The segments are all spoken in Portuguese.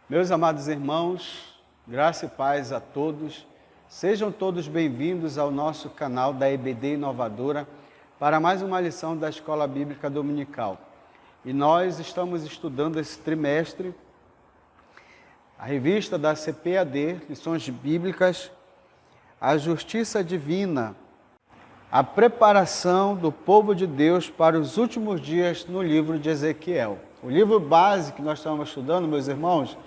Meus amados irmãos, graça e paz a todos. Sejam todos bem-vindos ao nosso canal da EBD Inovadora para mais uma lição da Escola Bíblica Dominical. E nós estamos estudando esse trimestre a revista da CPAD, Lições Bíblicas, a Justiça Divina, a preparação do povo de Deus para os últimos dias no livro de Ezequiel. O livro base que nós estamos estudando, meus irmãos,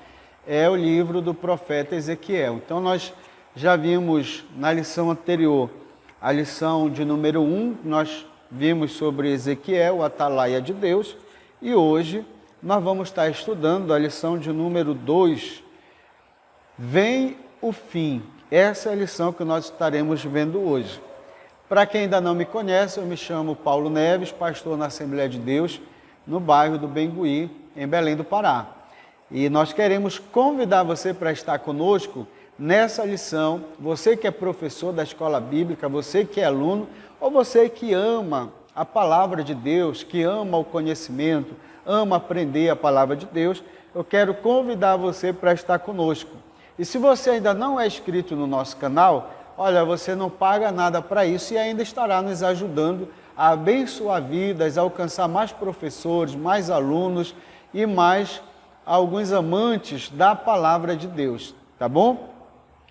é o livro do profeta Ezequiel. Então nós já vimos na lição anterior, a lição de número 1, nós vimos sobre Ezequiel, o atalaia de Deus, e hoje nós vamos estar estudando a lição de número 2, Vem o Fim. Essa é a lição que nós estaremos vendo hoje. Para quem ainda não me conhece, eu me chamo Paulo Neves, pastor na Assembleia de Deus, no bairro do Bengui, em Belém do Pará. E nós queremos convidar você para estar conosco nessa lição, você que é professor da escola bíblica, você que é aluno, ou você que ama a palavra de Deus, que ama o conhecimento, ama aprender a palavra de Deus, eu quero convidar você para estar conosco. E se você ainda não é inscrito no nosso canal, olha, você não paga nada para isso e ainda estará nos ajudando a abençoar vidas, a alcançar mais professores, mais alunos e mais alguns amantes da palavra de Deus, tá bom?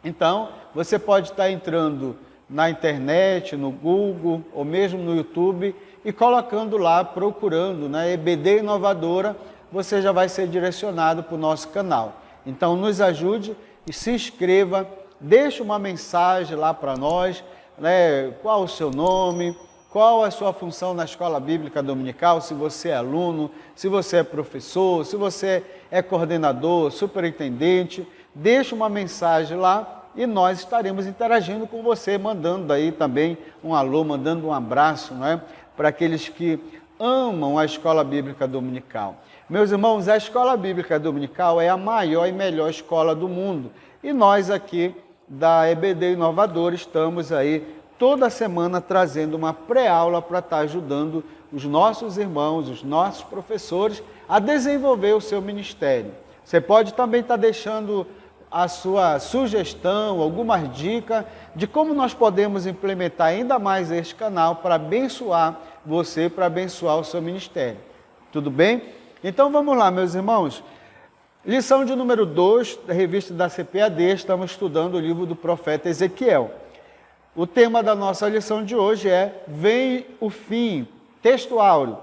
Então, você pode estar entrando na internet, no Google ou mesmo no YouTube e colocando lá, procurando, né, EBD Inovadora, você já vai ser direcionado para o nosso canal. Então, nos ajude e se inscreva, deixe uma mensagem lá para nós, né, qual o seu nome, qual a sua função na escola bíblica dominical, se você é aluno, se você é professor, se você é coordenador, superintendente, deixe uma mensagem lá e nós estaremos interagindo com você, mandando aí também um alô, mandando um abraço, né, para aqueles que amam a escola bíblica dominical. Meus irmãos, a escola bíblica dominical é a maior e melhor escola do mundo. E nós aqui da EBD Inovadora estamos aí toda semana trazendo uma pré-aula para estar ajudando os nossos irmãos, os nossos professores a desenvolver o seu ministério. Você pode também estar deixando a sua sugestão, algumas dicas de como nós podemos implementar ainda mais este canal para abençoar você, para abençoar o seu ministério. Tudo bem? Então vamos lá, meus irmãos. Lição de número 2 da revista da CPAD, estamos estudando o livro do profeta Ezequiel. O tema da nossa lição de hoje é Vem o Fim, texto áureo.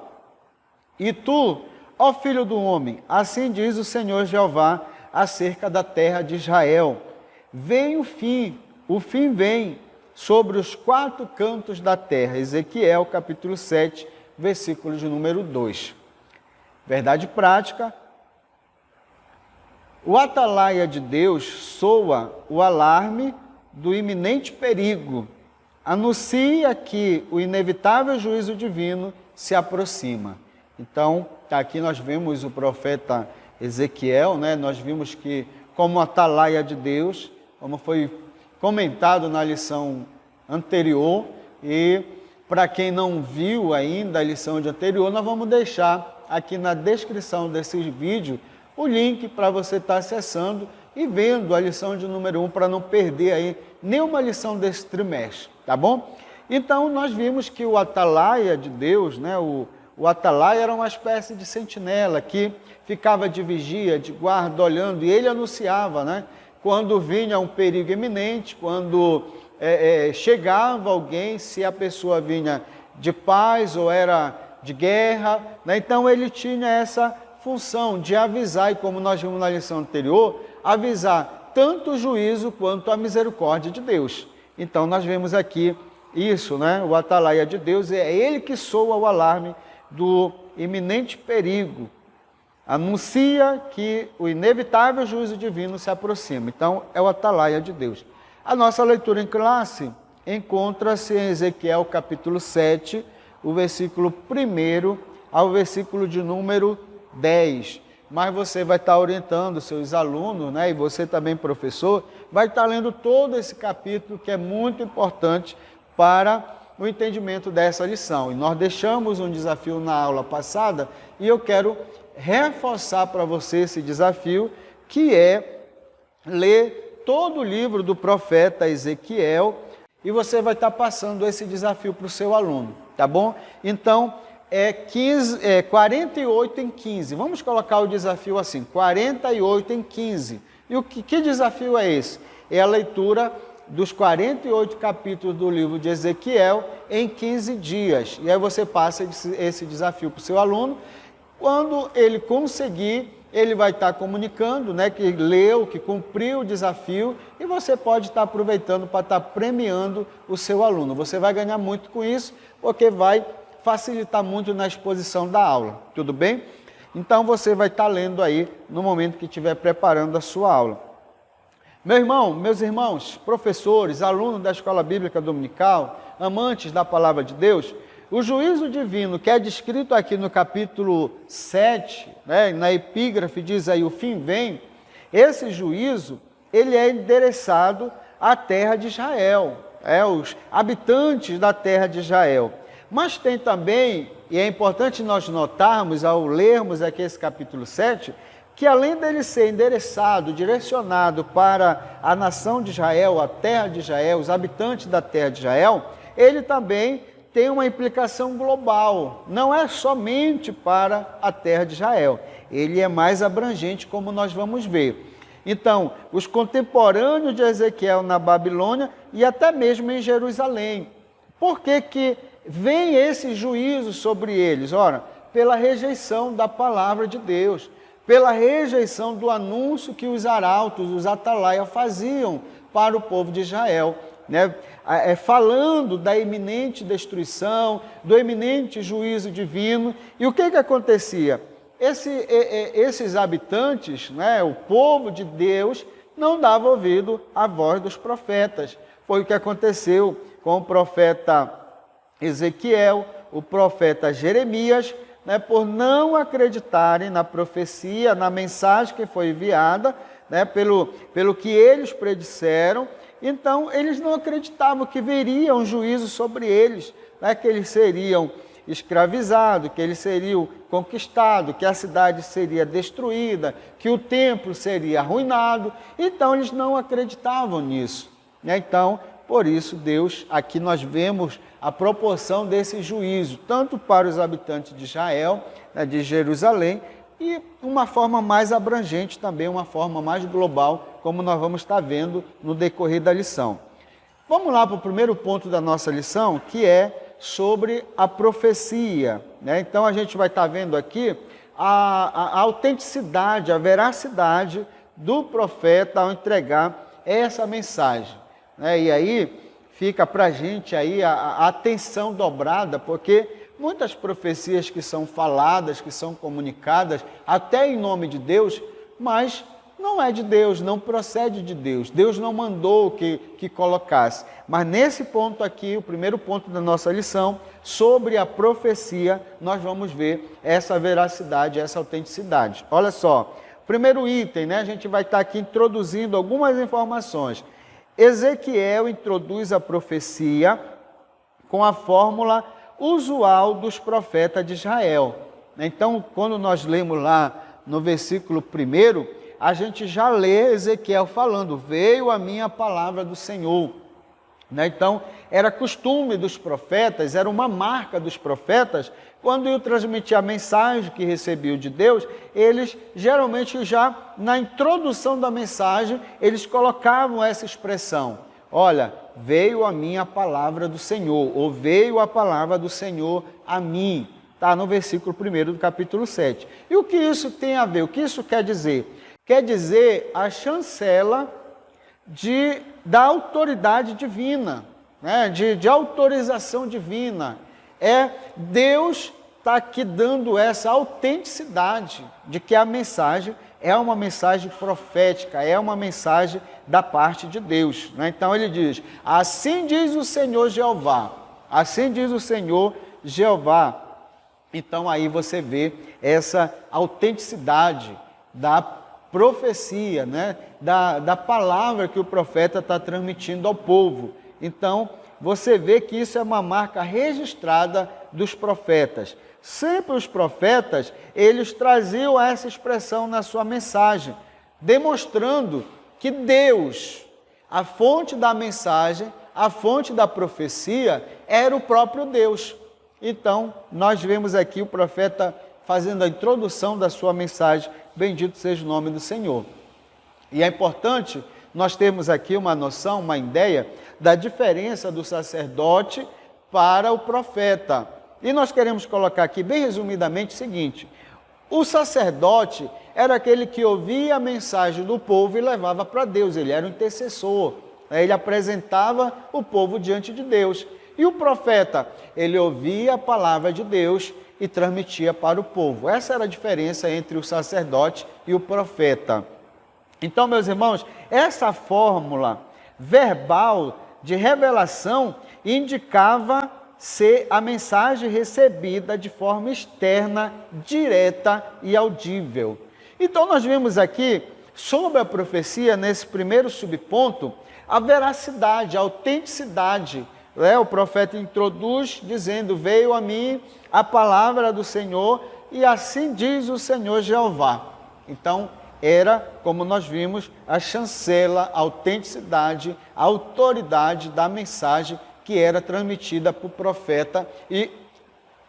E tu, ó filho do homem, assim diz o Senhor Jeová acerca da terra de Israel. Vem o fim vem sobre os 4 cantos da terra. Ezequiel, capítulo 7, versículo de número 2. Verdade prática. O atalaia de Deus soa o alarme do iminente perigo, anuncia que o inevitável juízo divino se aproxima. Então, aqui nós vemos o profeta Ezequiel, né? Nós vimos que como atalaia de Deus, como foi comentado na lição anterior, e para quem não viu ainda a lição anterior, nós vamos deixar aqui na descrição desse vídeo o link para você estar acessando e vendo a lição de número 1 para não perder aí nenhuma lição desse trimestre, tá bom? Então nós vimos que o atalaia de Deus, né, o atalaia era uma espécie de sentinela que ficava de vigia, de guarda, olhando, e ele anunciava, né, quando vinha um perigo iminente, quando chegava alguém, se a pessoa vinha de paz ou era de guerra, né? Então ele tinha essa função de avisar, e como nós vimos na lição anterior, avisar tanto o juízo quanto a misericórdia de Deus. Então nós vemos aqui isso, né? O atalaia de Deus, é ele que soa o alarme do iminente perigo, anuncia que o inevitável juízo divino se aproxima. Então é o atalaia de Deus. A nossa leitura em classe encontra-se em Ezequiel capítulo 7, o versículo 1 ao versículo de número 10. Mas você vai estar orientando seus alunos, né? E você também, professor, vai estar lendo todo esse capítulo que é muito importante para o entendimento dessa lição. E nós deixamos um desafio na aula passada e eu quero reforçar para você esse desafio que é ler todo o livro do profeta Ezequiel, e você vai estar passando esse desafio para o seu aluno, tá bom? Então, 48 em 15. Vamos colocar o desafio assim, 48 em 15. E que desafio é esse? É a leitura dos 48 capítulos do livro de Ezequiel em 15 dias. E aí você passa esse desafio para o seu aluno. Quando ele conseguir, ele vai estar comunicando, né, que leu, que cumpriu o desafio, e você pode estar aproveitando para estar premiando o seu aluno. Você vai ganhar muito com isso, porque vai facilitar muito na exposição da aula, tudo bem? Então você vai estar lendo aí no momento que estiver preparando a sua aula. Meu irmão, meus irmãos, professores, alunos da Escola Bíblica Dominical, amantes da Palavra de Deus, o juízo divino que é descrito aqui no capítulo 7, né, na epígrafe diz aí, o fim vem, esse juízo, ele é endereçado à terra de Israel, os habitantes da terra de Israel. Mas tem também, e é importante nós notarmos ao lermos aqui esse capítulo 7, que além dele ser endereçado, direcionado para a nação de Israel, a terra de Israel, os habitantes da terra de Israel, ele também tem uma implicação global, não é somente para a terra de Israel, ele é mais abrangente, como nós vamos ver. Então, os contemporâneos de Ezequiel na Babilônia e até mesmo em Jerusalém. Por que vem esse juízo sobre eles? Ora, pela rejeição da palavra de Deus, pela rejeição do anúncio que os arautos, os atalaia faziam para o povo de Israel, né? Falando da iminente destruição, do iminente juízo divino. E o que acontecia? Esses habitantes, né, o povo de Deus, não dava ouvido à voz dos profetas. Foi o que aconteceu com o profeta Ezequiel, o profeta Jeremias, né, por não acreditarem na profecia, na mensagem que foi enviada, né, pelo que eles predisseram. Então, eles não acreditavam que viria um juízo sobre eles, né, que eles seriam escravizados, que eles seriam conquistados, que a cidade seria destruída, que o templo seria arruinado. Então, eles não acreditavam nisso, né? Então, por isso, Deus, aqui nós vemos a proporção desse juízo, tanto para os habitantes de Israel, né, de Jerusalém, e uma forma mais abrangente também, uma forma mais global, como nós vamos estar vendo no decorrer da lição. Vamos lá para o primeiro ponto da nossa lição, que é sobre a profecia, né? Então a gente vai estar vendo aqui a autenticidade, a veracidade do profeta ao entregar essa mensagem, né? E aí fica para a gente aí a atenção dobrada, porque muitas profecias que são faladas, que são comunicadas, até em nome de Deus, mas não é de Deus, não procede de Deus. Deus não mandou que colocasse. Mas nesse ponto aqui, o primeiro ponto da nossa lição, sobre a profecia, nós vamos ver essa veracidade, essa autenticidade. Olha só, primeiro item, né? A gente vai estar aqui introduzindo algumas informações. Ezequiel introduz a profecia com a fórmula usual dos profetas de Israel. Então, quando nós lemos lá no versículo 1, a gente já lê Ezequiel falando, veio a minha palavra do Senhor. Então, era costume dos profetas, era uma marca dos profetas, quando iam transmitir a mensagem que recebiam de Deus, eles geralmente já na introdução da mensagem, eles colocavam essa expressão, olha, veio a minha palavra do Senhor, ou veio a palavra do Senhor a mim. Está no versículo 1 do capítulo 7. E o que isso tem a ver? O que isso quer dizer? Quer dizer a chancela da autoridade divina, né? de autorização divina. Deus está aqui dando essa autenticidade de que a mensagem é uma mensagem profética, é uma mensagem da parte de Deus, né? Então ele diz, assim diz o Senhor Jeová, assim diz o Senhor Jeová. Então aí você vê essa autenticidade da profecia, né? da palavra que o profeta está transmitindo ao povo. Então, você vê que isso é uma marca registrada dos profetas. Sempre os profetas, eles traziam essa expressão na sua mensagem. demonstrando que Deus, a fonte da mensagem, a fonte da profecia, era o próprio Deus. Então, nós vemos aqui o profeta fazendo a introdução da sua mensagem, bendito seja o nome do Senhor. E é importante nós termos aqui uma noção, uma ideia da diferença do sacerdote para o profeta. E nós queremos colocar aqui, bem resumidamente, o seguinte: o sacerdote era aquele que ouvia a mensagem do povo e levava para Deus, ele era o intercessor, ele apresentava o povo diante de Deus. E o profeta, ele ouvia a palavra de Deus e transmitia para o povo. Essa era a diferença entre o sacerdote e o profeta. Então, meus irmãos, essa fórmula verbal de revelação indicava ser a mensagem recebida de forma externa, direta e audível. Então, nós vemos aqui, sobre a profecia, nesse primeiro subponto, a veracidade, a autenticidade. O profeta introduz dizendo: veio a mim a palavra do Senhor e assim diz o Senhor Jeová. Então, era, como nós vimos, a chancela, a autenticidade, a autoridade da mensagem que era transmitida para o profeta e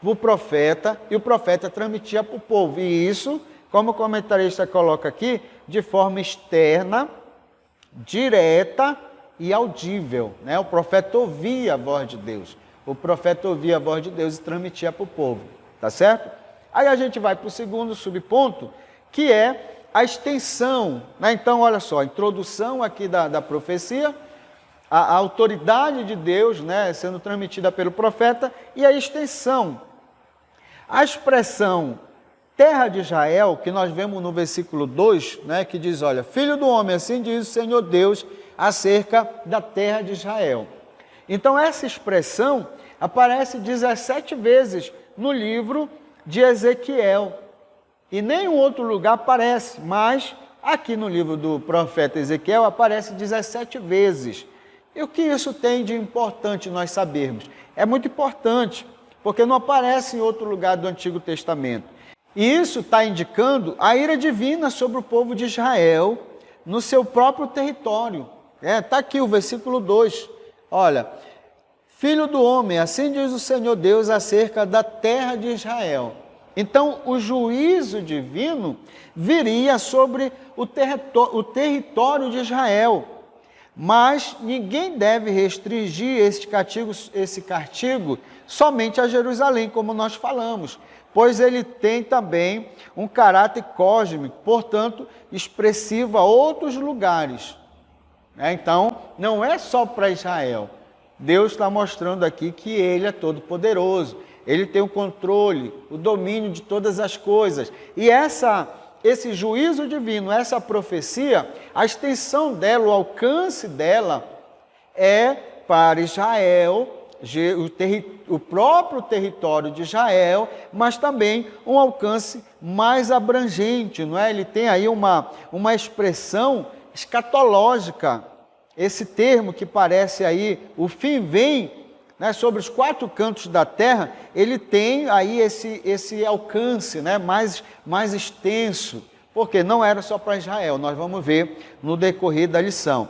o profeta transmitia para o povo. E isso, como o comentarista coloca aqui, de forma externa, direta e audível. O profeta ouvia a voz de Deus. O profeta ouvia a voz de Deus e transmitia para o povo. Tá certo? Aí a gente vai para o segundo subponto, que é a extensão. Então, olha só, a introdução aqui da profecia, a autoridade de Deus, sendo transmitida pelo profeta, e a extensão. A expressão terra de Israel, que nós vemos no versículo 2, que diz: olha, filho do homem, assim diz o Senhor Deus acerca da terra de Israel. Então, essa expressão aparece 17 vezes no livro de Ezequiel. E nenhum outro lugar aparece, mas aqui no livro do profeta Ezequiel aparece 17 vezes. E o que isso tem de importante nós sabermos? É muito importante, porque não aparece em outro lugar do Antigo Testamento. E isso está indicando a ira divina sobre o povo de Israel no seu próprio território. Está aqui o versículo 2. Olha, filho do homem, assim diz o Senhor Deus acerca da terra de Israel. Então, o juízo divino viria sobre o território de Israel. Mas ninguém deve restringir esse castigo somente a Jerusalém, como nós falamos, pois ele tem também um caráter cósmico, portanto, expressivo a outros lugares. Então, não é só para Israel. Deus está mostrando aqui que ele é todo-poderoso, ele tem o controle, o domínio de todas as coisas. E esse juízo divino, essa profecia, a extensão dela, o alcance dela é para Israel, o próprio território de Israel, mas também um alcance mais abrangente, não é? Ele tem aí uma expressão escatológica, esse termo que parece aí, o fim vem, sobre os 4 cantos da terra, ele tem aí esse alcance, mais extenso, porque não era só para Israel, nós vamos ver no decorrer da lição.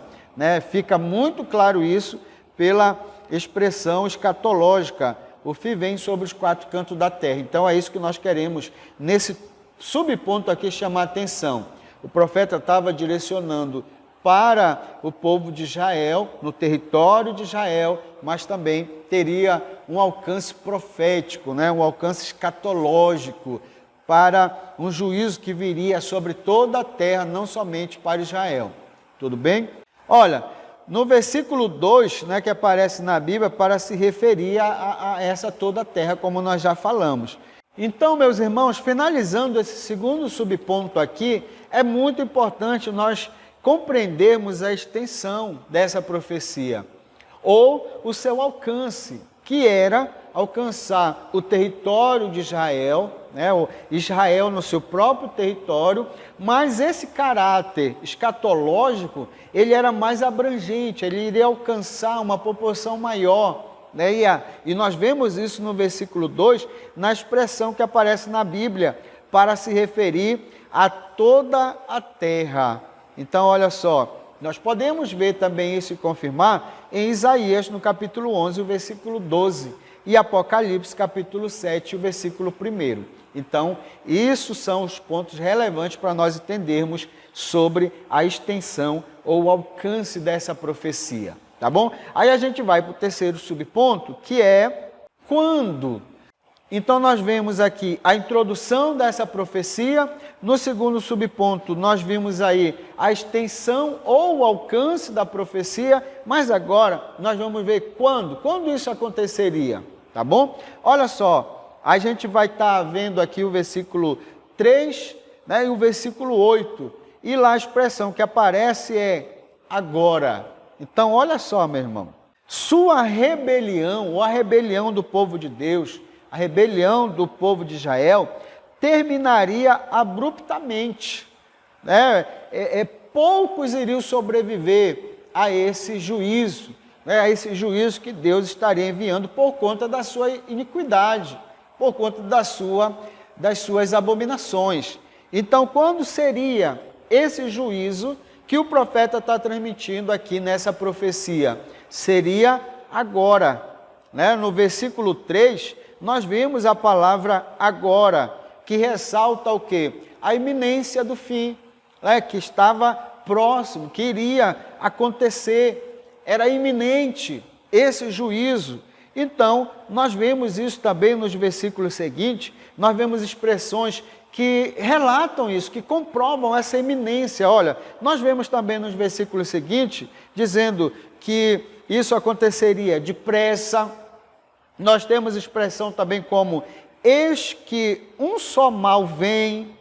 Fica muito claro isso pela expressão escatológica, o fim vem sobre os 4 cantos da terra. Então é isso que nós queremos, nesse subponto aqui, chamar a atenção. O profeta estava direcionando para o povo de Israel, no território de Israel, mas também teria um alcance profético, um alcance escatológico, para um juízo que viria sobre toda a terra, não somente para Israel. Tudo bem? Olha, no versículo 2, que aparece na Bíblia, para se referir a essa toda a terra, como nós já falamos. Então, meus irmãos, finalizando esse segundo subponto aqui, é muito importante nós compreendermos a extensão dessa profecia, ou o seu alcance, que era alcançar o território de Israel, Israel no seu próprio território, mas esse caráter escatológico, ele era mais abrangente, ele iria alcançar uma proporção maior. E nós vemos isso no versículo 2, na expressão que aparece na Bíblia, para se referir a toda a terra. Então, olha só, nós podemos ver também isso e confirmar em Isaías, no capítulo 11, o versículo 12, e Apocalipse, capítulo 7, o versículo 1. Então, isso são os pontos relevantes para nós entendermos sobre a extensão ou o alcance dessa profecia, tá bom? Aí a gente vai para o terceiro subponto, que é quando. Então, nós vemos aqui a introdução dessa profecia. No segundo subponto, nós vimos aí a extensão ou o alcance da profecia, mas agora nós vamos ver quando isso aconteceria, tá bom? Olha só, a gente vai estar vendo aqui o versículo 3, né, e o versículo 8, e lá a expressão que aparece é agora. Então, olha só, meu irmão, sua rebelião, ou a rebelião do povo de Deus, a rebelião do povo de Israel, terminaria abruptamente, né? Poucos iriam sobreviver a esse juízo, né? A esse juízo que Deus estaria enviando por conta da sua iniquidade, por conta das suas abominações. Então, quando seria esse juízo que o profeta está transmitindo aqui nessa profecia? Seria agora, né? No versículo 3, nós vimos a palavra agora, que ressalta o quê? A iminência do fim, né? Que estava próximo, que iria acontecer, era iminente esse juízo. Então, nós vemos isso também nos versículos seguintes, nós vemos expressões que relatam isso, que comprovam essa iminência. Olha, nós vemos também nos versículos seguintes, dizendo que isso aconteceria depressa. Nós temos expressão também como, eis que um só mal vem,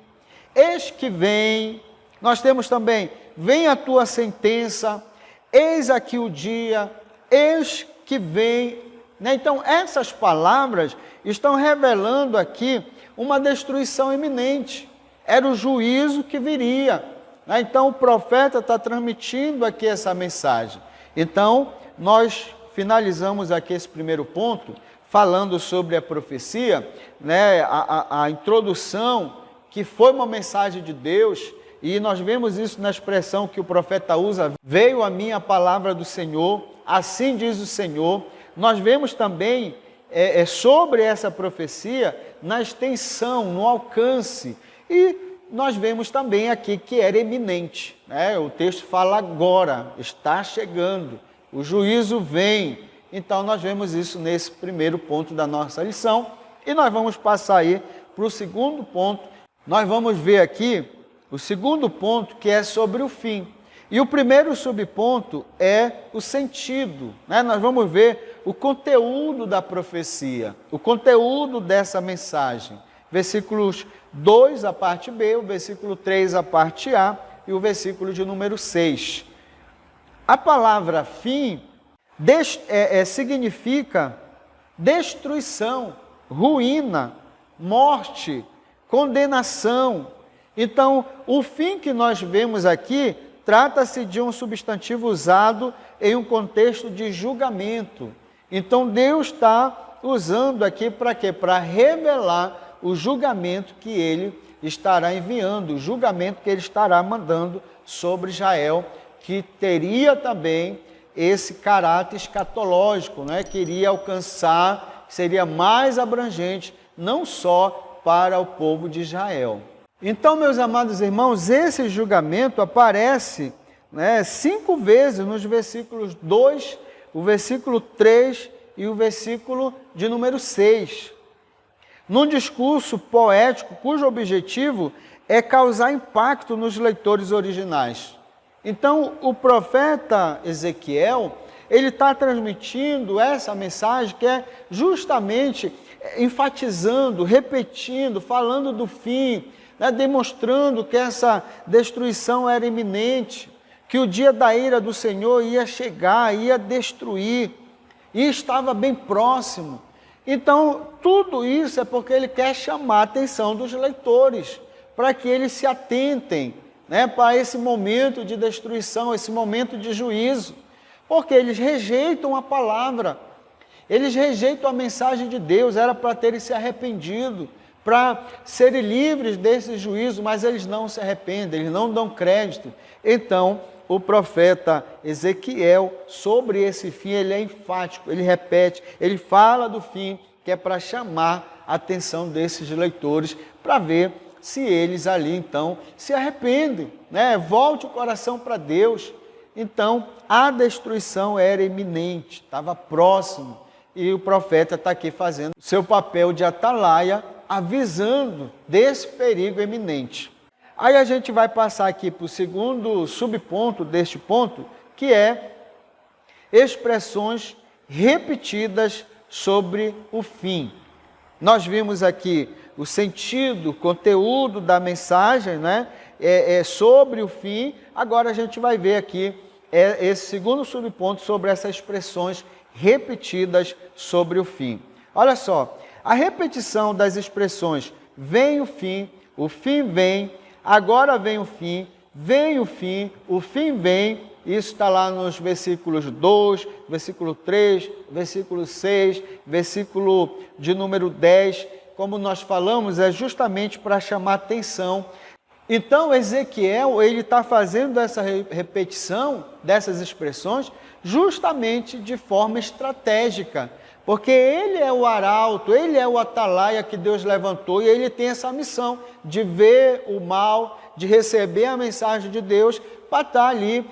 eis que vem. Nós temos também, vem a tua sentença, eis aqui o dia, eis que vem. Então, essas palavras estão revelando aqui uma destruição iminente. Era o juízo que viria. Então, o profeta está transmitindo aqui essa mensagem. Então, nós finalizamos aqui esse primeiro ponto, falando sobre a profecia, né, a introdução, que foi uma mensagem de Deus, e nós vemos isso na expressão que o profeta usa, veio a mim a palavra do Senhor, assim diz o Senhor. Nós vemos também sobre essa profecia na extensão, no alcance, e nós vemos também aqui que era iminente, né? O texto fala agora, está chegando, o juízo vem. Então, nós vemos isso nesse primeiro ponto da nossa lição. E nós vamos passar aí para o segundo ponto. Nós vamos ver aqui o segundo ponto, que é sobre o fim. E o primeiro subponto é o sentido, né? Nós vamos ver o conteúdo da profecia, o conteúdo dessa mensagem. Versículos 2, a parte B, o versículo 3, a parte A, e o versículo de número 6. A palavra fim significa destruição, ruína, morte, condenação. Então, o fim que nós vemos aqui trata-se de um substantivo usado em um contexto de julgamento. Então, Deus está usando aqui para quê? Para revelar o julgamento que Ele estará enviando, o julgamento que Ele estará mandando sobre Israel, que teria também esse caráter escatológico, né? Que iria alcançar, seria mais abrangente, não só para o povo de Israel. Então, meus amados irmãos, esse julgamento aparece, né, 5 vezes nos versículos 2, o versículo 3 e o versículo de número 6. Num discurso poético cujo objetivo é causar impacto nos leitores originais. Então, o profeta Ezequiel, ele está transmitindo essa mensagem que é justamente enfatizando, repetindo, falando do fim, né, demonstrando que essa destruição era iminente, que o dia da ira do Senhor ia chegar, ia destruir, e estava bem próximo. Então, tudo isso é porque ele quer chamar a atenção dos leitores, para que eles se atentem, né, para esse momento de destruição, esse momento de juízo, porque eles rejeitam a palavra, eles rejeitam a mensagem de Deus. Era para terem se arrependido, para serem livres desse juízo, mas eles não se arrependem, eles não dão crédito. Então, o profeta Ezequiel, sobre esse fim, ele é enfático, ele repete, ele fala do fim, que é para chamar a atenção desses leitores, para ver se eles ali, então, se arrependem, né? Volte o coração para Deus. Então, a destruição era iminente, estava próximo, e o profeta está aqui fazendo seu papel de atalaia, avisando desse perigo iminente. Aí a gente vai passar aqui para o segundo subponto deste ponto, que é expressões repetidas sobre o fim. Nós vimos aqui o sentido, o conteúdo da mensagem, né? Sobre o fim. Agora a gente vai ver aqui esse segundo subponto sobre essas expressões repetidas sobre o fim. Olha só, a repetição das expressões vem o fim vem, agora vem o fim vem, isso está lá nos versículos 2, versículo 3, versículo 6, versículo de número 10, como nós falamos, é justamente para chamar atenção. Então, Ezequiel, ele está fazendo essa repetição dessas expressões justamente de forma estratégica, porque ele é o arauto, ele é o atalaia que Deus levantou, e ele tem essa missão de ver o mal, de receber a mensagem de Deus, para estar ali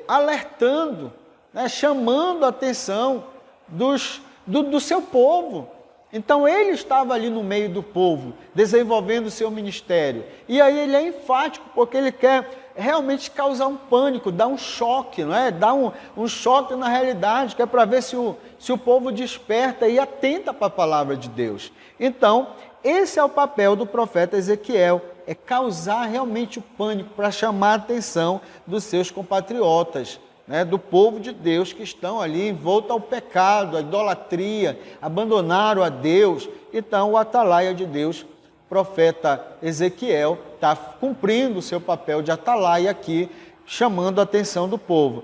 alertando, né, chamando a atenção do seu povo. Então ele estava ali no meio do povo, desenvolvendo o seu ministério. E aí ele é enfático, porque ele quer realmente causar um pânico, dar um choque, não é? Dar um choque na realidade, que é para ver se o povo desperta e atenta para a palavra de Deus. Então, esse é o papel do profeta Ezequiel, é causar realmente o pânico para chamar a atenção dos seus compatriotas, né, do povo de Deus que estão ali envolto ao pecado, à idolatria, abandonaram a Deus. Então, o atalaia de Deus, profeta Ezequiel, está cumprindo o seu papel de atalaia aqui, chamando a atenção do povo.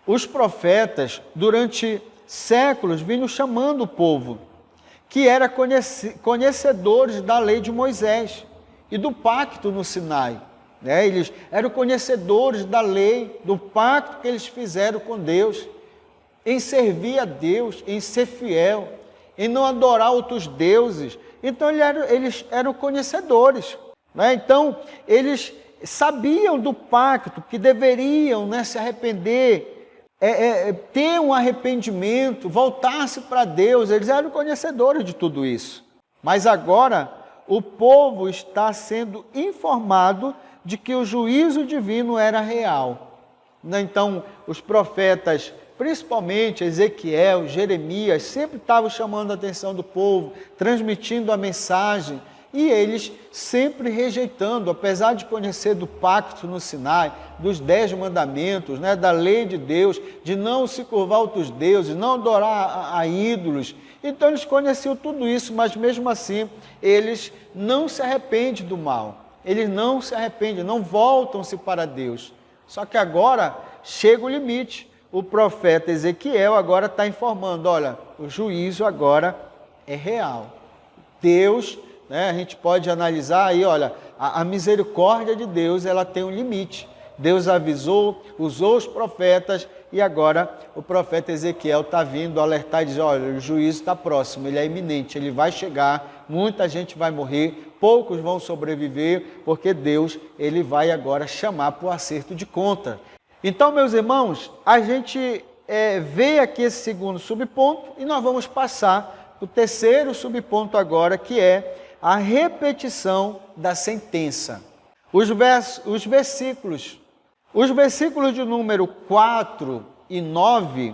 Os profetas, durante séculos, vinham chamando o povo, que era conhecedores da lei de Moisés e do pacto no Sinai. Eles eram conhecedores da lei, do pacto que eles fizeram com Deus, em servir a Deus, em ser fiel, em não adorar outros deuses. Então eles eram conhecedores, né? Então eles sabiam do pacto, que deveriam, né, se arrepender, ter um arrependimento, voltar-se para Deus. Eles eram conhecedores de tudo isso. Mas agora o povo está sendo informado de que o juízo divino era real. Então, os profetas, principalmente Ezequiel, Jeremias, sempre estavam chamando a atenção do povo, transmitindo a mensagem, e eles sempre rejeitando, apesar de conhecer do pacto no Sinai, dos 10 mandamentos, né, da lei de Deus, de não se curvar a outros deuses, não adorar a ídolos. Então, eles conheciam tudo isso, mas mesmo assim, eles não se arrependem do mal. Eles não se arrependem, não voltam-se para Deus. Só que agora chega o limite. O profeta Ezequiel agora está informando, olha, o juízo agora é real. Deus, né, a gente pode analisar aí, olha, a misericórdia de Deus, ela tem um limite. Deus avisou, usou os profetas, e agora o profeta Ezequiel está vindo alertar e dizer, olha, o juízo está próximo, ele é iminente, ele vai chegar, muita gente vai morrer, poucos vão sobreviver, porque Deus, ele vai agora chamar para o acerto de conta. Então, meus irmãos, a gente vê aqui esse segundo subponto, e nós vamos passar para o terceiro subponto agora, que é a repetição da sentença. Os versículos de número 4 e 9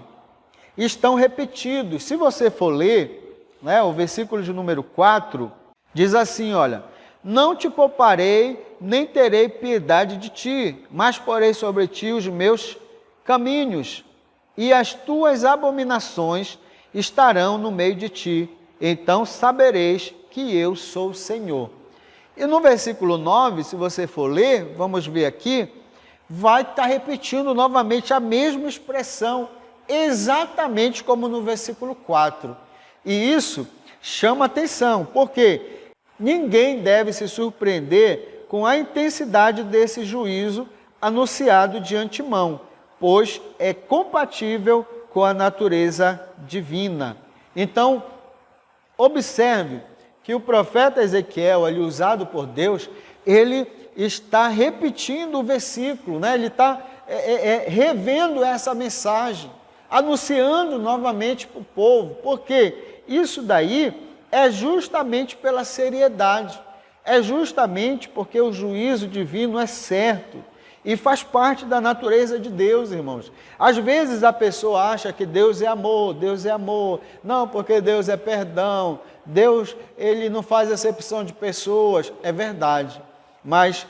estão repetidos. Se você for ler, né, o versículo de número 4 diz assim, olha, não te pouparei, nem terei piedade de ti, mas porei sobre ti os meus caminhos, e as tuas abominações estarão no meio de ti, então sabereis que eu sou o Senhor. E no versículo 9, se você for ler, vamos ver aqui, vai estar repetindo novamente a mesma expressão, exatamente como no versículo 4. E isso chama atenção, porque Ninguém deve se surpreender com a intensidade desse juízo anunciado de antemão, pois é compatível com a natureza divina. Então, observe que o profeta Ezequiel, ali usado por Deus, ele está repetindo o versículo, né? Ele está revendo essa mensagem, anunciando novamente para o povo, porque isso daí é justamente pela seriedade, é justamente porque o juízo divino é certo e faz parte da natureza de Deus, irmãos. Às vezes a pessoa acha que Deus é amor, não, porque Deus é perdão, Deus ele não faz acepção de pessoas, é verdade, mas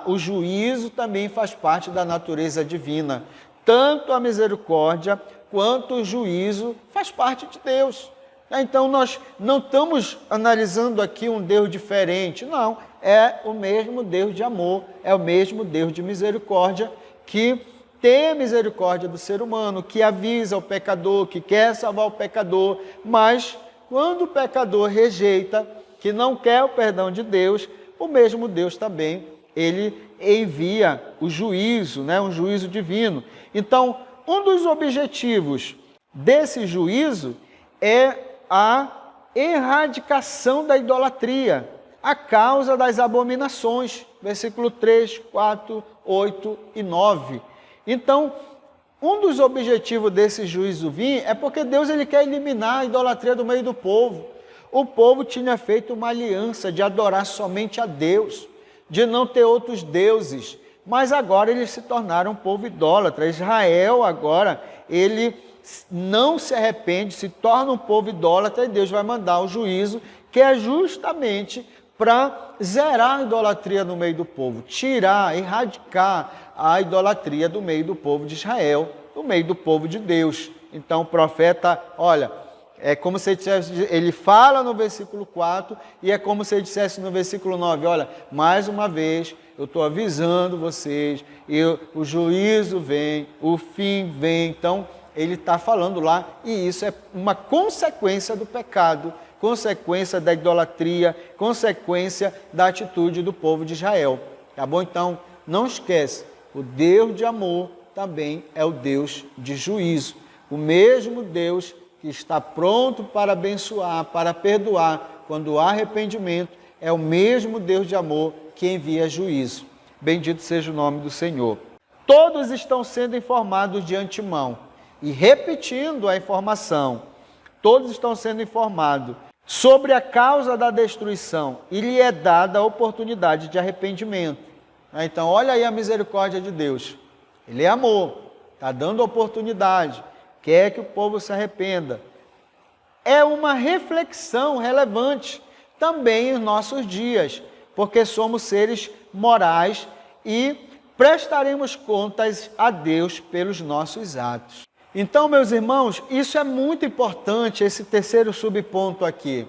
o juízo também faz parte da natureza divina, tanto a misericórdia quanto o juízo faz parte de Deus. Então nós não estamos analisando aqui um Deus diferente, não, é o mesmo Deus de amor, é o mesmo Deus de misericórdia, que tem a misericórdia do ser humano, que avisa o pecador, que quer salvar o pecador, mas quando o pecador rejeita, que não quer o perdão de Deus, o mesmo Deus também, ele envia o juízo, né, um juízo divino. Então, um dos objetivos desse juízo é a erradicação da idolatria, a causa das abominações, versículo 3, 4, 8 e 9. Então, um dos objetivos desse juízo vir é porque Deus ele quer eliminar a idolatria do meio do povo. O povo tinha feito uma aliança de adorar somente a Deus, de não ter outros deuses, mas agora eles se tornaram um povo idólatra. Israel agora, ele não se arrepende, se torna um povo idólatra e Deus vai mandar o juízo, que é justamente para zerar a idolatria no meio do povo, tirar, erradicar a idolatria do meio do povo de Israel, do meio do povo de Deus. Então o profeta, olha, é como se ele dissesse, ele fala no versículo 4 e é como se ele dissesse no versículo 9, olha, mais uma vez eu estou avisando vocês, o juízo vem, o fim vem. Então ele está falando lá, e isso é uma consequência do pecado, consequência da idolatria, consequência da atitude do povo de Israel. Tá bom? Então, não esquece, o Deus de amor também é o Deus de juízo. O mesmo Deus que está pronto para abençoar, para perdoar, quando há arrependimento, é o mesmo Deus de amor que envia juízo. Bendito seja o nome do Senhor. Todos estão sendo informados de antemão. E repetindo a informação, todos estão sendo informados sobre a causa da destruição e lhe é dada a oportunidade de arrependimento. Então, olha aí a misericórdia de Deus. Ele é amor, está dando oportunidade, quer que o povo se arrependa. É uma reflexão relevante também em nossos dias, porque somos seres morais e prestaremos contas a Deus pelos nossos atos. Então, meus irmãos, isso é muito importante, esse terceiro subponto aqui,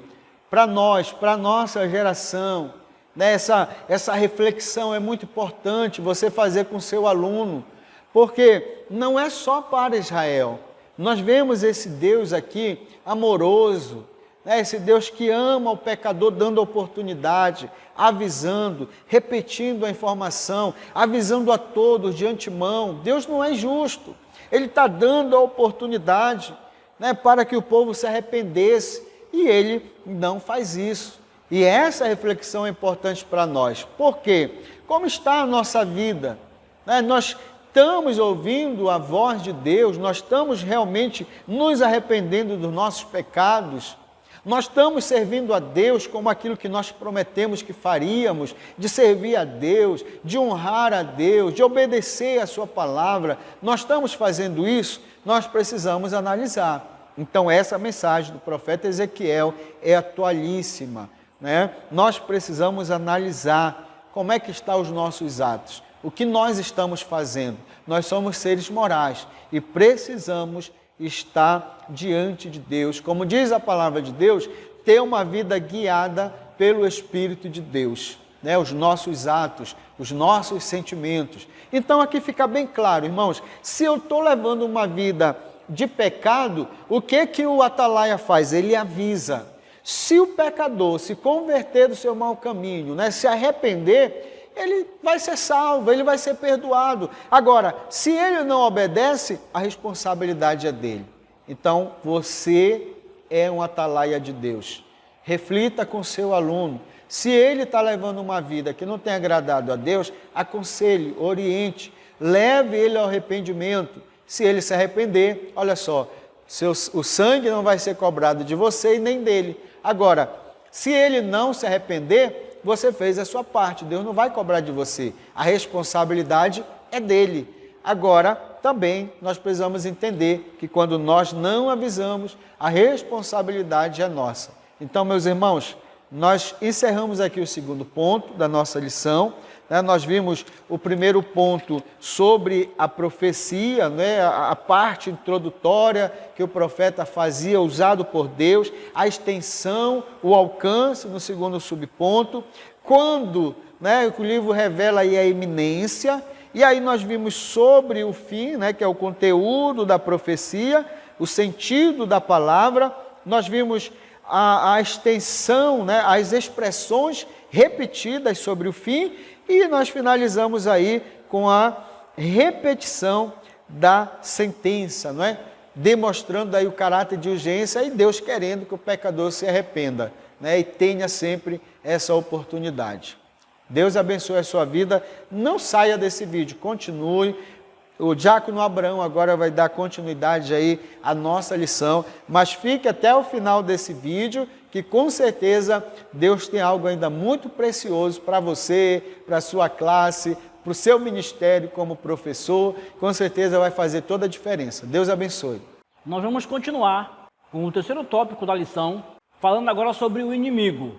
para nós, para a nossa geração, né? Essa reflexão é muito importante você fazer com o seu aluno, porque não é só para Israel. Nós vemos esse Deus aqui amoroso, né? Esse Deus que ama o pecador, dando oportunidade, avisando, repetindo a informação, avisando a todos de antemão. Deus não é injusto. Ele está dando a oportunidade, né, para que o povo se arrependesse, e ele não faz isso. E essa reflexão é importante para nós. Por quê? Como está a nossa vida? Né? Nós estamos ouvindo a voz de Deus, nós estamos realmente nos arrependendo dos nossos pecados, nós estamos servindo a Deus como aquilo que nós prometemos que faríamos, de servir a Deus, de honrar a Deus, de obedecer a sua palavra. Nós estamos fazendo isso? Nós precisamos analisar. Então essa mensagem do profeta Ezequiel é atualíssima, né? Nós precisamos analisar como é que estão os nossos atos, o que nós estamos fazendo. Nós somos seres morais e precisamos estar diante de Deus, como diz a palavra de Deus, ter uma vida guiada pelo Espírito de Deus, né? Os nossos atos, os nossos sentimentos. Então aqui fica bem claro, irmãos, se eu estou levando uma vida de pecado, o que o atalaia faz? Ele avisa. Se o pecador se converter do seu mau caminho, né, se arrepender, ele vai ser salvo, ele vai ser perdoado. Agora, se ele não obedece, a responsabilidade é dele. Então, você é um atalaia de Deus. Reflita com seu aluno. Se ele está levando uma vida que não tem agradado a Deus, aconselhe, oriente, leve ele ao arrependimento. Se ele se arrepender, olha só, o sangue não vai ser cobrado de você e nem dele. Agora, se ele não se arrepender, você fez a sua parte, Deus não vai cobrar de você. A responsabilidade é dele. Agora, também nós precisamos entender que quando nós não avisamos, a responsabilidade é nossa. Então, meus irmãos, nós encerramos aqui o segundo ponto da nossa lição. Nós vimos o primeiro ponto sobre a profecia, a parte introdutória que o profeta fazia, usado por Deus, a extensão, o alcance no segundo subponto, quando o livro revela aí a iminência, e aí nós vimos sobre o fim, que é o conteúdo da profecia, o sentido da palavra, nós vimos a extensão, as expressões repetidas sobre o fim, e nós finalizamos aí com a repetição da sentença, demonstrando aí o caráter de urgência e Deus querendo que o pecador se arrependa, e tenha sempre essa oportunidade. Deus abençoe a sua vida, não saia desse vídeo, continue. O diácono Abraão agora vai dar continuidade aí à nossa lição, mas fique até o final desse vídeo, que com certeza Deus tem algo ainda muito precioso para você, para a sua classe, para o seu ministério como professor, com certeza vai fazer toda a diferença. Deus abençoe. Nós vamos continuar com o terceiro tópico da lição, falando agora sobre o inimigo.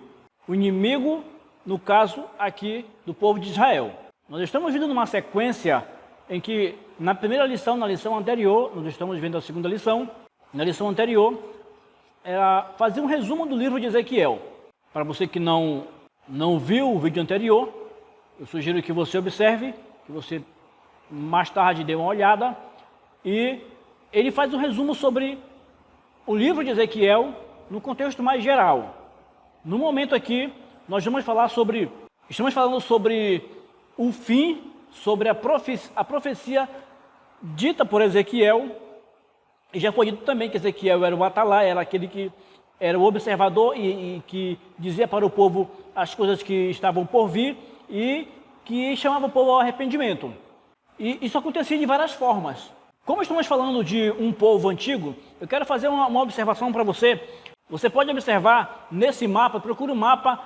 O inimigo, no caso aqui do povo de Israel. Nós estamos vindo numa sequência em que na primeira lição, na lição anterior, nós estamos vendo a segunda lição, na lição anterior, era fazer um resumo do livro de Ezequiel. Para você que não viu o vídeo anterior, eu sugiro que você observe, que você mais tarde dê uma olhada, e ele faz um resumo sobre o livro de Ezequiel no contexto mais geral. No momento aqui, nós estamos falando sobre o fim, sobre a profecia dita por Ezequiel, e já foi dito também que Ezequiel era o atalaia, era aquele que era o observador e que dizia para o povo as coisas que estavam por vir e que chamava o povo ao arrependimento. E isso acontecia de várias formas. Como estamos falando de um povo antigo, eu quero fazer uma observação para você. Você pode observar nesse mapa, procure um mapa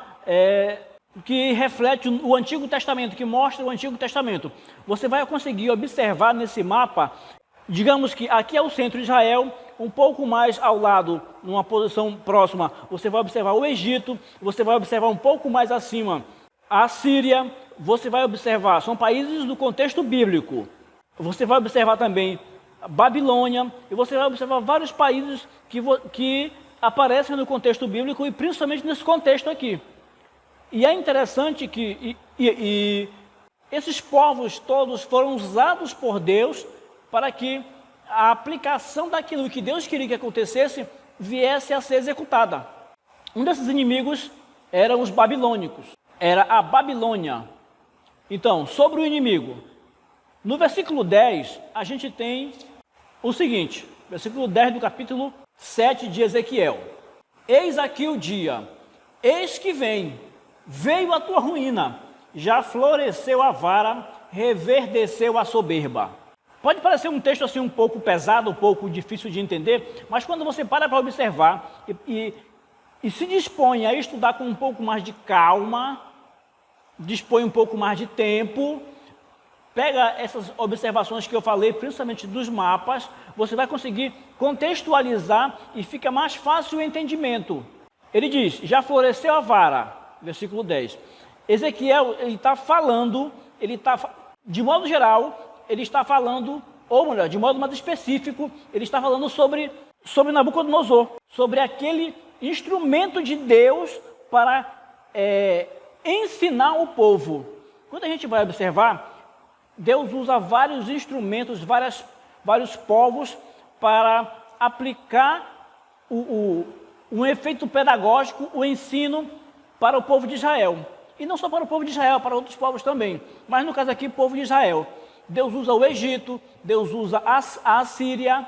que reflete o Antigo Testamento, que mostra o Antigo Testamento. Você vai conseguir observar nesse mapa, digamos que aqui é o centro de Israel, um pouco mais ao lado, numa posição próxima, você vai observar o Egito, você vai observar um pouco mais acima a Síria, você vai observar, são países do contexto bíblico. Você vai observar também a Babilônia, e você vai observar vários países que aparecem no contexto bíblico, e principalmente nesse contexto aqui. E é interessante que esses povos todos foram usados por Deus para que a aplicação daquilo que Deus queria que acontecesse viesse a ser executada. Um desses inimigos eram os babilônicos, era a Babilônia. Então, sobre o inimigo, no versículo 10, a gente tem o seguinte, versículo 10 do capítulo 7 de Ezequiel. Eis aqui o dia, eis que veio a tua ruína, já floresceu a vara, reverdeceu a soberba. Pode parecer um texto assim um pouco pesado, um pouco difícil de entender, mas quando você para observar e se dispõe a estudar com um pouco mais de calma, dispõe um pouco mais de tempo, pega essas observações que eu falei, principalmente dos mapas, você vai conseguir contextualizar e fica mais fácil o entendimento. Ele diz, já floresceu a vara, versículo 10. Ezequiel, ele está falando, de modo geral, ele está falando, ou melhor, de modo mais específico, ele está falando sobre Nabucodonosor, sobre aquele instrumento de Deus para ensinar o povo. Quando a gente vai observar, Deus usa vários instrumentos, vários povos para aplicar um efeito pedagógico, o ensino para o povo de Israel. E não só para o povo de Israel, para outros povos também. Mas no caso aqui, o povo de Israel. Deus usa o Egito, Deus usa a Síria,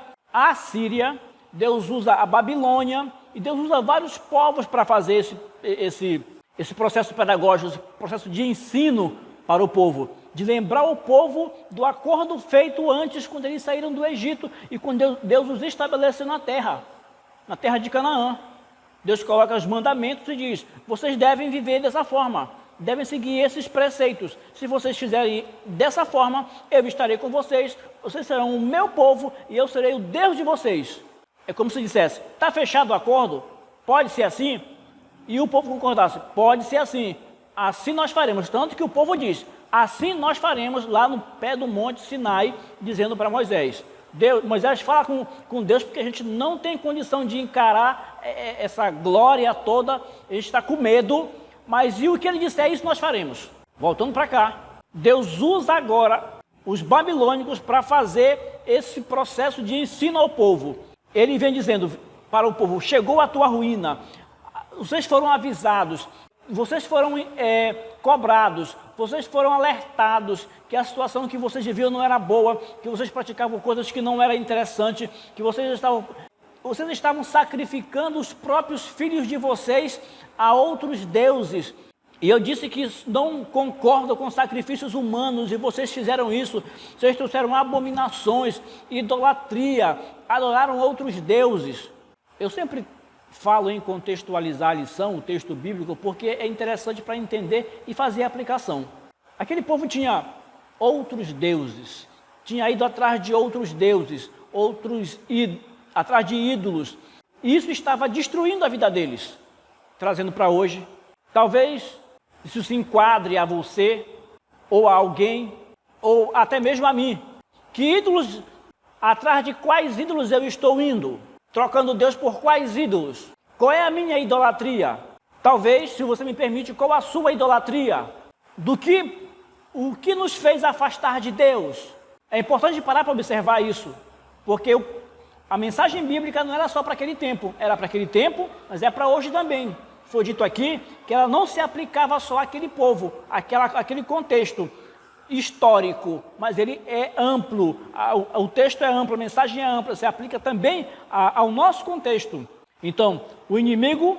Deus usa a Babilônia, e Deus usa vários povos para fazer esse processo pedagógico, esse processo de ensino para o povo, de lembrar o povo do acordo feito antes, quando eles saíram do Egito e quando Deus os estabeleceu na terra de Canaã. Deus coloca os mandamentos e diz: vocês devem viver dessa forma, devem seguir esses preceitos. Se vocês fizerem dessa forma, eu estarei com vocês, vocês serão o meu povo e eu serei o Deus de vocês. É como se dissesse: está fechado o acordo? Pode ser assim? E o povo concordasse: pode ser assim, assim nós faremos. Tanto que o povo diz: assim nós faremos, lá no pé do monte Sinai, dizendo para Moisés. Moisés fala com Deus porque a gente não tem condição de encarar essa glória toda, a gente está com medo, mas e o que ele disser, isso nós faremos. Voltando para cá, Deus usa agora os babilônicos para fazer esse processo de ensino ao povo. Ele vem dizendo para o povo: chegou a tua ruína, vocês foram avisados, vocês foram cobrados, vocês foram alertados que a situação que vocês viviam não era boa, que vocês praticavam coisas que não eram interessantes, que vocês estavam sacrificando os próprios filhos de vocês a outros deuses. E eu disse que não concordo com sacrifícios humanos, e vocês fizeram isso. Vocês trouxeram abominações, idolatria, adoraram outros deuses. Eu sempre falo em contextualizar a lição, o texto bíblico, porque é interessante para entender e fazer a aplicação. Aquele povo tinha outros deuses, tinha ido atrás de outros deuses, atrás de ídolos. E isso estava destruindo a vida deles, trazendo para hoje. Talvez isso se enquadre a você, ou a alguém, ou até mesmo a mim. Que ídolos, atrás de quais ídolos eu estou indo? Trocando Deus por quais ídolos? Qual é a minha idolatria? Talvez, se você me permite, qual a sua idolatria? O que nos fez afastar de Deus? É importante parar para observar isso, porque a mensagem bíblica não era só para aquele tempo, era para aquele tempo, mas é para hoje também. Foi dito aqui que ela não se aplicava só àquele povo, àquele contexto histórico, mas ele é amplo, o texto é amplo, a mensagem é ampla, se aplica também ao nosso contexto. Então, o inimigo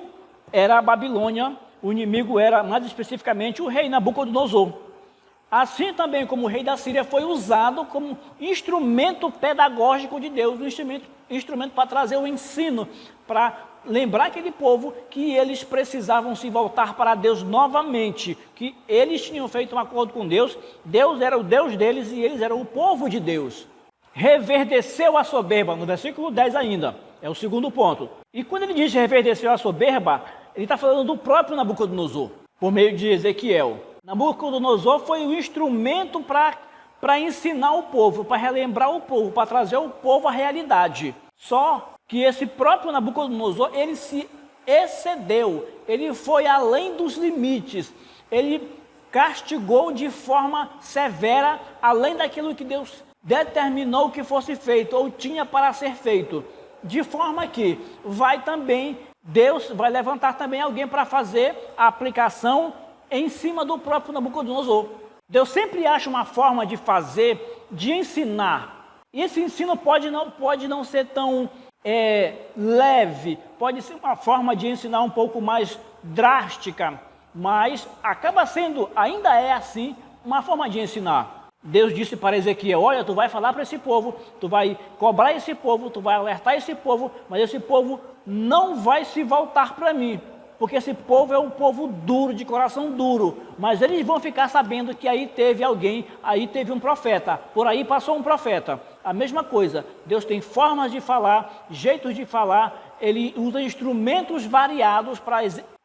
era a Babilônia, o inimigo era, mais especificamente, o rei Nabucodonosor. Assim também como o rei da Síria foi usado como instrumento pedagógico de Deus, instrumento para trazer o ensino, para lembrar aquele povo que eles precisavam se voltar para Deus novamente, que eles tinham feito um acordo com Deus, Deus era o Deus deles e eles eram o povo de Deus. Reverdeceu a soberba, no versículo 10 ainda, é o segundo ponto. E quando ele diz reverdeceu a soberba, ele está falando do próprio Nabucodonosor, por meio de Ezequiel. Nabucodonosor foi o instrumento para ensinar o povo, para relembrar o povo, para trazer o povo à realidade. Só que esse próprio Nabucodonosor, ele se excedeu, ele foi além dos limites, ele castigou de forma severa, além daquilo que Deus determinou que fosse feito, ou tinha para ser feito, de forma que Deus vai levantar também alguém para fazer a aplicação em cima do próprio Nabucodonosor. Deus sempre acha uma forma de fazer, de ensinar, e esse ensino pode não ser tão leve, pode ser uma forma de ensinar um pouco mais drástica, mas acaba sendo, ainda é assim, uma forma de ensinar. Deus disse para Ezequiel: olha, tu vai falar para esse povo, tu vai cobrar esse povo, tu vai alertar esse povo, mas esse povo não vai se voltar para mim, porque esse povo é um povo duro, de coração duro, mas eles vão ficar sabendo que aí teve alguém, aí teve um profeta, por aí passou um profeta. A mesma coisa, Deus tem formas de falar, jeitos de falar, ele usa instrumentos variados para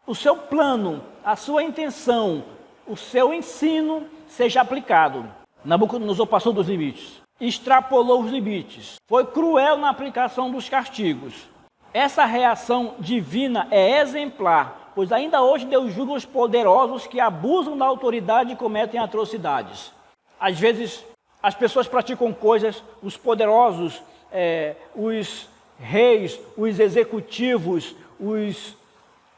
o seu plano, a sua intenção, o seu ensino seja aplicado. Nabucodonosor passou dos limites, extrapolou os limites, foi cruel na aplicação dos castigos. Essa reação divina é exemplar, pois ainda hoje Deus julga os poderosos que abusam da autoridade e cometem atrocidades. Às vezes as pessoas praticam coisas, os poderosos, os reis, os executivos,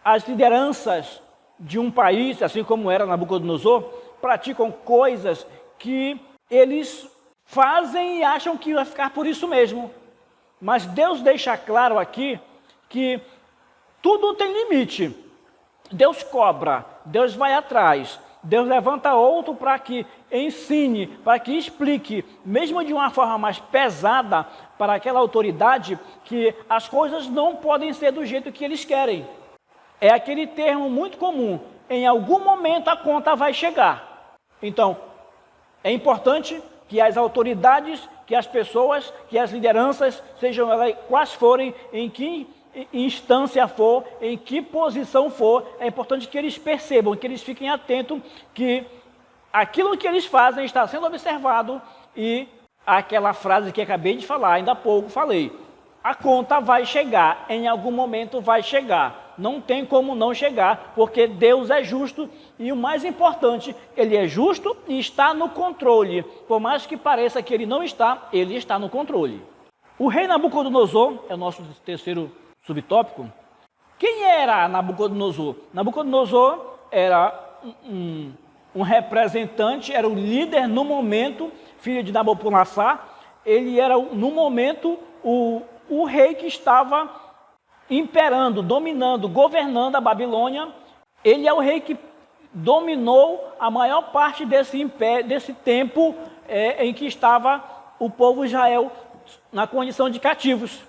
as lideranças de um país, assim como era Nabucodonosor, praticam coisas que eles fazem e acham que vai ficar por isso mesmo. Mas Deus deixa claro aqui que tudo tem limite. Deus cobra, Deus vai atrás, Deus levanta outro para que ensine, para que explique, mesmo de uma forma mais pesada, para aquela autoridade, que as coisas não podem ser do jeito que eles querem. É aquele termo muito comum, em algum momento a conta vai chegar. Então, é importante que as autoridades, que as pessoas, que as lideranças, sejam elas quais forem, em que instância for, em que posição for, é importante que eles percebam, que eles fiquem atentos que aquilo que eles fazem está sendo observado e aquela frase que acabei de falar, ainda há pouco falei, a conta vai chegar, em algum momento vai chegar, não tem como não chegar, porque Deus é justo e o mais importante, Ele é justo e está no controle, por mais que pareça que Ele não está, Ele está no controle. O rei Nabucodonosor, é o nosso terceiro subtópico. Quem era Nabucodonosor? Nabucodonosor era um representante, era o líder no momento, filho de Nabucodonosor. Ele era, no momento, o rei que estava imperando, dominando, governando a Babilônia. Ele é o rei que dominou a maior parte desse império, desse tempo em que estava o povo de Israel na condição de cativos.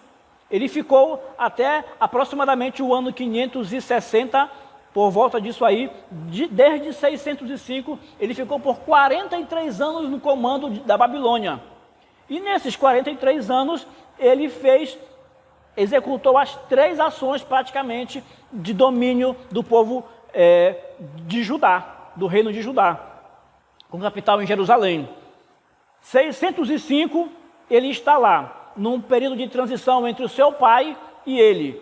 Ele ficou até aproximadamente o ano 560, por volta disso aí, desde 605, ele ficou por 43 anos no comando da Babilônia. E nesses 43 anos, ele executou as 3 ações praticamente de domínio do povo de Judá, do reino de Judá, com capital em Jerusalém. 605, ele está lá, num período de transição entre o seu pai e ele.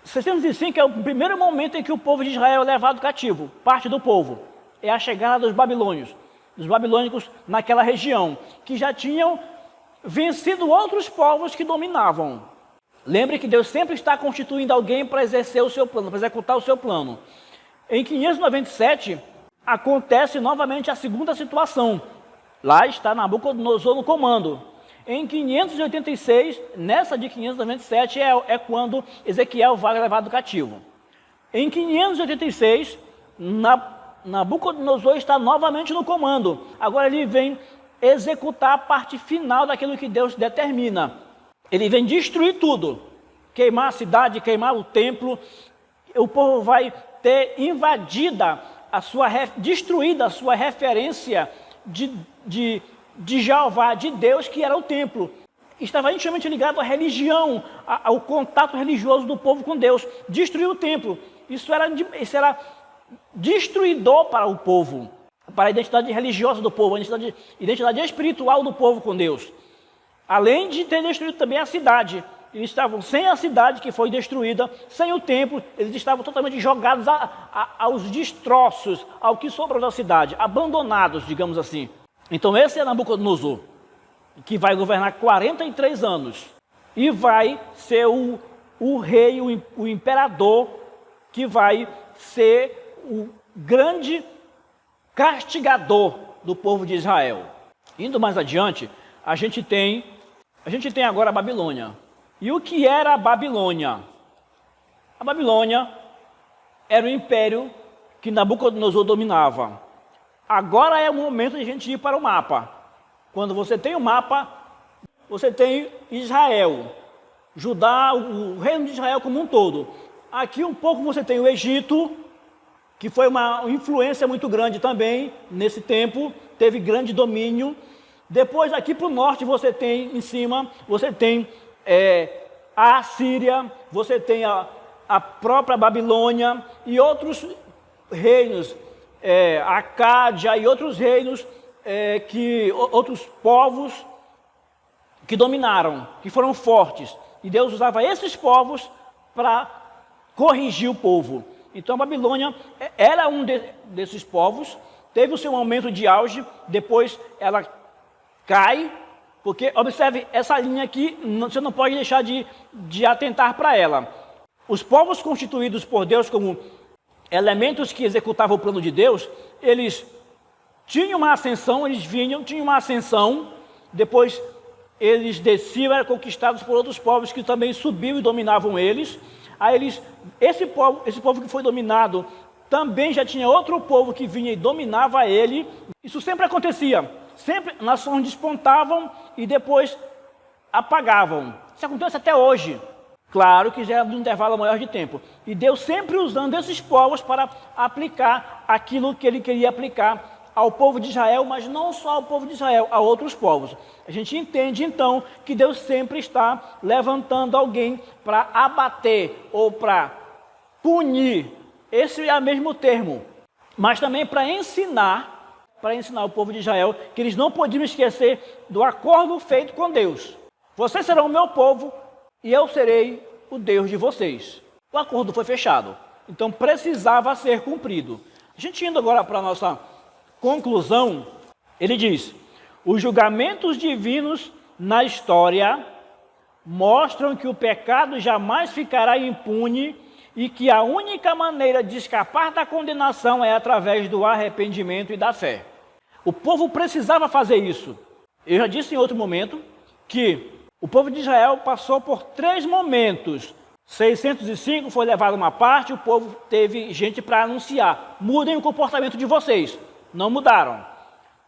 605 é o primeiro momento em que o povo de Israel é levado cativo, parte do povo. É a chegada dos babilônicos naquela região, que já tinham vencido outros povos que dominavam. Lembre que Deus sempre está constituindo alguém para exercer o seu plano, para executar o seu plano. Em 597, acontece novamente a segunda situação. Lá está Nabucodonosor no comando. Em 586, nessa de 597, é quando Ezequiel vai levado cativo. Em 586, Nabucodonosor está novamente no comando. Agora ele vem executar a parte final daquilo que Deus determina. Ele vem destruir tudo. Queimar a cidade, queimar o templo. O povo vai ter destruída a sua referência de Jeová, de Deus, que era o templo. Estava intimamente ligado à religião, ao contato religioso do povo com Deus. Destruiu o templo. Isso era destruidor para o povo, para a identidade religiosa do povo, a identidade espiritual do povo com Deus. Além de ter destruído também a cidade. Eles estavam sem a cidade que foi destruída, sem o templo, eles estavam totalmente jogados aos destroços, ao que sobrou da cidade, abandonados, digamos assim. Então esse é Nabucodonosor, que vai governar 43 anos e vai ser o rei, o imperador, que vai ser o grande castigador do povo de Israel. Indo mais adiante, a gente tem agora a Babilônia. E o que era a Babilônia? A Babilônia era o império que Nabucodonosor dominava. Agora é o momento de a gente ir para o mapa. Quando você tem o mapa, você tem Israel, Judá, o reino de Israel como um todo. Aqui um pouco você tem o Egito, que foi uma influência muito grande também nesse tempo, teve grande domínio. Depois aqui para o norte você tem, em cima, você tem a Assíria, você tem a própria Babilônia e outros reinos, Acádia e outros reinos, outros povos que dominaram, que foram fortes. E Deus usava esses povos para corrigir o povo. Então a Babilônia era um desses povos, teve o seu momento de auge, depois ela cai, porque observe essa linha aqui, você não pode deixar de atentar para ela. Os povos constituídos por Deus como elementos que executavam o plano de Deus, eles tinham uma ascensão, eles vinham, tinham uma ascensão, depois eles desciam, eram conquistados por outros povos que também subiam e dominavam eles. Aí esse povo que foi dominado, também já tinha outro povo que vinha e dominava ele. Isso sempre acontecia, sempre nações despontavam e depois apagavam. Isso acontece até hoje. Claro que já é um intervalo maior de tempo. E Deus sempre usando esses povos para aplicar aquilo que ele queria aplicar ao povo de Israel, mas não só ao povo de Israel, a outros povos. A gente entende então que Deus sempre está levantando alguém para abater ou para punir. Esse é o mesmo termo. Mas também para ensinar o povo de Israel que eles não podiam esquecer do acordo feito com Deus. Vocês serão o meu povo e eu serei o Deus de vocês. O acordo foi fechado, então precisava ser cumprido. A gente indo agora para a nossa conclusão, ele diz: os julgamentos divinos na história mostram que o pecado jamais ficará impune e que a única maneira de escapar da condenação é através do arrependimento e da fé. O povo precisava fazer isso. Eu já disse em outro momento que o povo de Israel passou por 3 momentos. 605 foi levado uma parte, o povo teve gente para anunciar: mudem o comportamento de vocês. Não mudaram.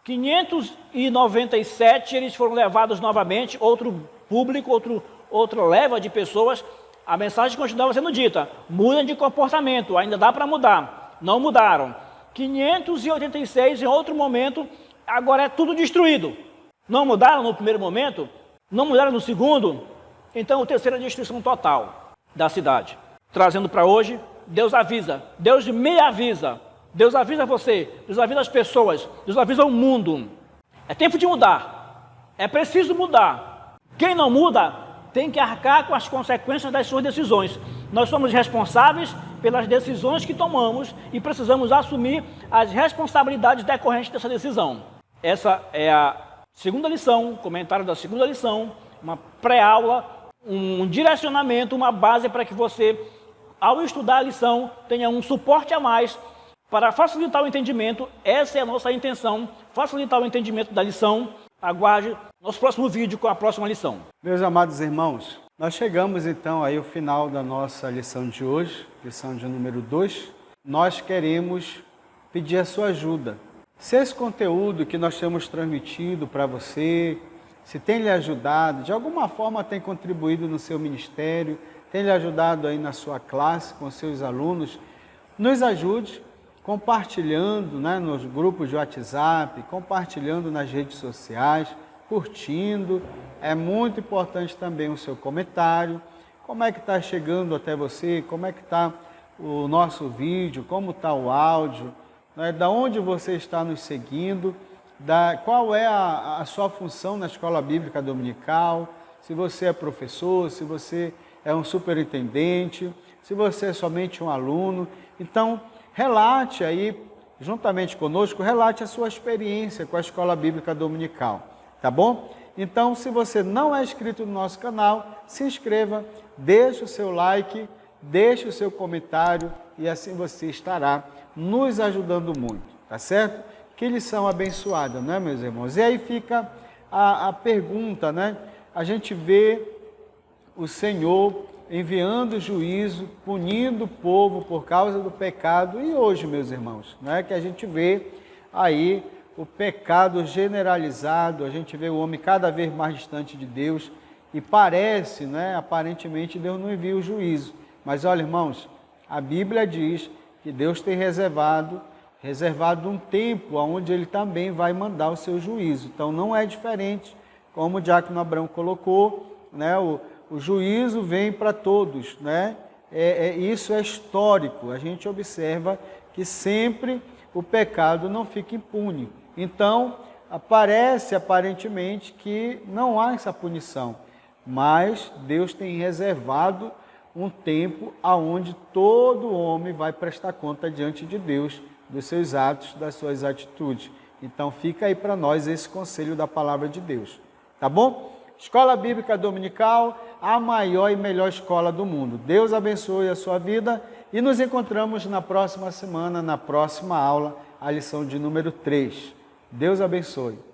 597 eles foram levados novamente, outro público, outra leva de pessoas. A mensagem continuava sendo dita: mudem de comportamento, ainda dá para mudar. Não mudaram. 586 em outro momento, agora é tudo destruído. Não mudaram no primeiro momento? Não mudaram no segundo? Então o terceiro é a destruição total da cidade. Trazendo para hoje, Deus avisa, Deus me avisa, Deus avisa você, Deus avisa as pessoas, Deus avisa o mundo. É tempo de mudar, é preciso mudar. Quem não muda tem que arcar com as consequências das suas decisões. Nós somos responsáveis pelas decisões que tomamos e precisamos assumir as responsabilidades decorrentes dessa decisão. Essa é a segunda lição, comentário da segunda lição, uma pré-aula, um direcionamento, uma base para que você, ao estudar a lição, tenha um suporte a mais para facilitar o entendimento. Essa é a nossa intenção, facilitar o entendimento da lição. Aguarde nosso próximo vídeo com a próxima lição. Meus amados irmãos, nós chegamos então aí ao final da nossa lição de hoje, lição de número 2. Nós queremos pedir a sua ajuda. Se esse conteúdo que nós temos transmitido para você, se tem lhe ajudado, de alguma forma tem contribuído no seu ministério, tem lhe ajudado aí na sua classe, com seus alunos, nos ajude compartilhando, né, nos grupos de WhatsApp, compartilhando nas redes sociais, curtindo. É muito importante também o seu comentário, como é que está chegando até você, como é que está o nosso vídeo, como está o áudio, né, da onde você está nos seguindo, qual é a sua função na Escola Bíblica Dominical, se você é professor, se você é um superintendente, se você é somente um aluno. Então, relate aí, juntamente conosco, relate a sua experiência com a Escola Bíblica Dominical, tá bom? Então, se você não é inscrito no nosso canal, se inscreva, deixe o seu like, deixe o seu comentário e assim você estará nos ajudando muito, tá certo? Que lição abençoada, né, meus irmãos? E aí fica a pergunta, né? A gente vê o Senhor enviando juízo, punindo o povo por causa do pecado. E hoje, meus irmãos, né, que a gente vê aí o pecado generalizado, a gente vê o homem cada vez mais distante de Deus e parece, né, aparentemente Deus não envia o juízo. Mas olha, irmãos, a Bíblia diz que Deus tem reservado um tempo onde Ele também vai mandar o seu juízo. Então não é diferente, como o diácono Abrão colocou, né, o juízo vem para todos, né? Isso é histórico. A gente observa que sempre o pecado não fica impune. Então, parece aparentemente que não há essa punição, mas Deus tem reservado um tempo aonde todo homem vai prestar conta diante de Deus dos seus atos, das suas atitudes. Então, fica aí para nós esse conselho da palavra de Deus, tá bom? Escola Bíblica Dominical, a maior e melhor escola do mundo. Deus abençoe a sua vida e nos encontramos na próxima semana, na próxima aula, a lição de número 3. Deus abençoe.